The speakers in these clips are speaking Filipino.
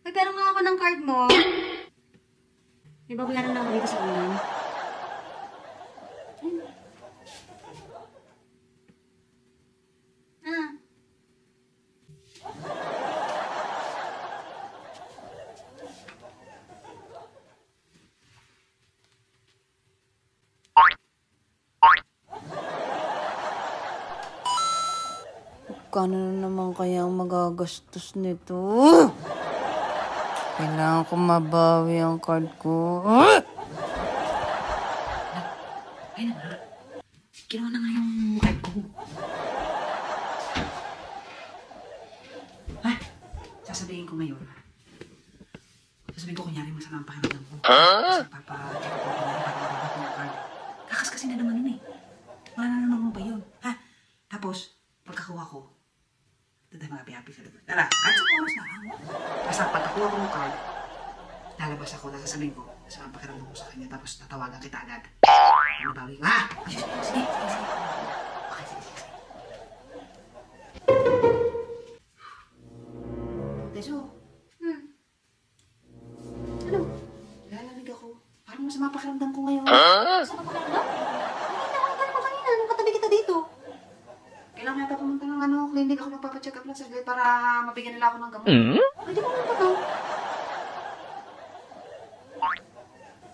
Nagkaroon nga ako ng card mo. May babayaran lang ako dito sa ulan. Kano na naman kaya ang magagastos nito? Kailangan ko mabawi ang card ko. Ay, kinuha na nga yung card ko. Ha? Sasabihin ko ngayon. Sasabihin ko kunyari masama ang pakiramdam ko. Kasi papa-check ako kunyari para mababat yung card. Kakas kasi na naman yun eh. Wala na naman mo ba yun? Ha? Tapos, pagkakuha ko, dada mga happy-happy sa labas. Tara, kahit sa oras na ako. Basta pagkakuha ko ng card, lalabas ako, sasabihin ko, sa pakiramdam ko sa kanya, tapos tatawagan kita agad. Ano ba? Ah! Sige. Okay, sige. Teso. Ano? Lalamig ako. Parang masama pakiramdam ko ngayon. Masama pakiramdam? Hindi naman kanina. Nung katabi kita dito. Kailangan yata pumunta ng clinic ako magpapacheck up lang saglit para mabigyan nila ako ng gamot. Ay, di pumunta ka.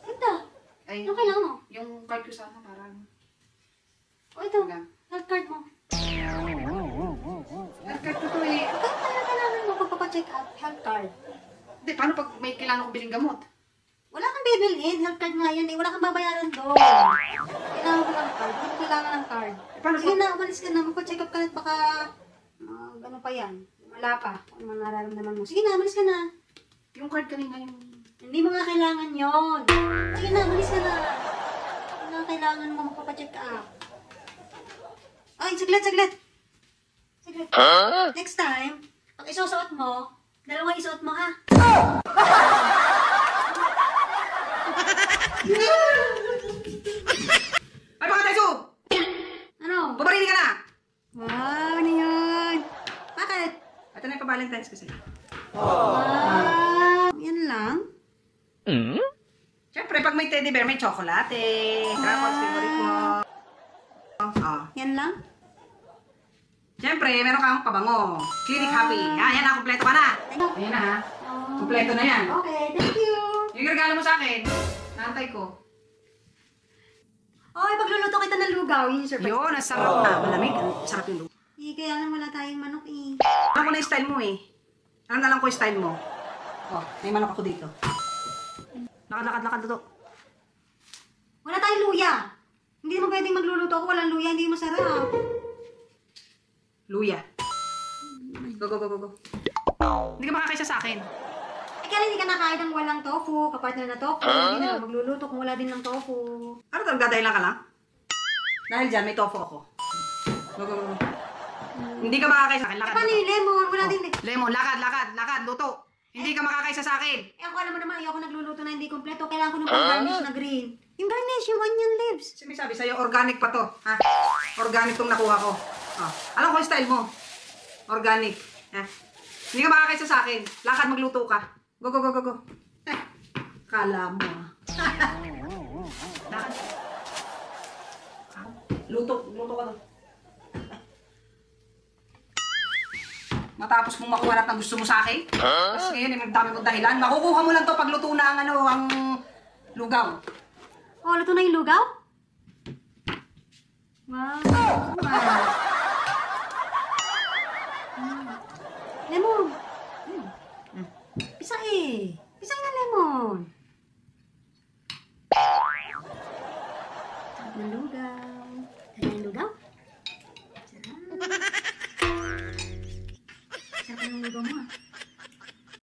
Ganda. Ay, Ano kailangan mo? yung card ko sana parang... O ito, health card mo. Health card ko to eh. Bakit kailangan mo pagpapacheck up health card? Hindi, paano pag may kailangan kong biling gamot? Wala kang bibilhin. Health card nga yun eh. Wala kang babayaran doon. Kailangan mo ng card. Hindi mo kailangan ng card. Paano Sige na, umalis ka na. Magpa-check up ka na at baka... gano'n pa yan. Wala pa. Kung ano nararamdaman mo. Sige na, umalis ka na. Yung card kanina yung... Hindi mo nga kailangan yon. Sige na, umalis ka na. Hindi nga kailangan mo magpa-check up. Ay, saglit. Next time, pag isusuot mo, dalawa isuot mo ha. Ay, baka Teso! Ano? Babarini ka na! Wow, ano yun? Bakit? Ito na yung pa-Valentine's kasi. Wow, yan lang? Siyempre, pag may teddy bear, may tsokolate. Tapos, favorite mo. Yan lang? Siyempre, meron kang pabango. Clinic Happy. Yan na, kumpleto ka na. Ayan na ha. Kumpleto na yan. Okay, thank you. Yung regalo mo sa akin, naantay ko. Okay, pagluluto kita ng lugaw. Yun yung surprise. Yun, ang sarap na. Malamig. Ang sarap yung luto. Kaya lang wala tayong manok eh. Alam ko na yung style mo eh. Alam ko yung style mo. Oh, may manok ako dito. Lakad, luto. Wala tayong luya. Hindi mo pwedeng magluluto ako. Walang luya, hindi masarap. Luya. Go. Hindi ka makakaisa sa akin. Eh, kaya hindi ka nakain ng walang tofu, kapartner na tofu. Hindi na magluluto kung wala din ng tofu. Ano talaga, dadahilan ka lang? Dahil dyan, may tofu ako. Go. Hindi ka makakaisa sa akin. Lakad. Paano yung lemon? Wala din. Lemon, lakad, luto. Hindi ka makakaisa sa akin. Eh, ako alam mo naman, ayoko nagluluto na hindi kompleto. Kailangan ko ng garnish na green. Yung garnish, yung onion leaves. Sabi sa'yo, organic pa to. Ha? Organic tong nakuha ko. Oh. Alam ko yung style mo. Organic. Ha? Hindi ka makakaisa sa akin. Lakad, magluto ka. Go. Kala mo. Lakad. Luto ka doon. Matapos mong makuha lahat ng gusto mo sa akin. Tapos ngayon, may dami mong dahilan. Makukuha mo lang to pag luto na ang lugaw. Oh, luto na yung lugaw? Wow. Lemon. Isa eh.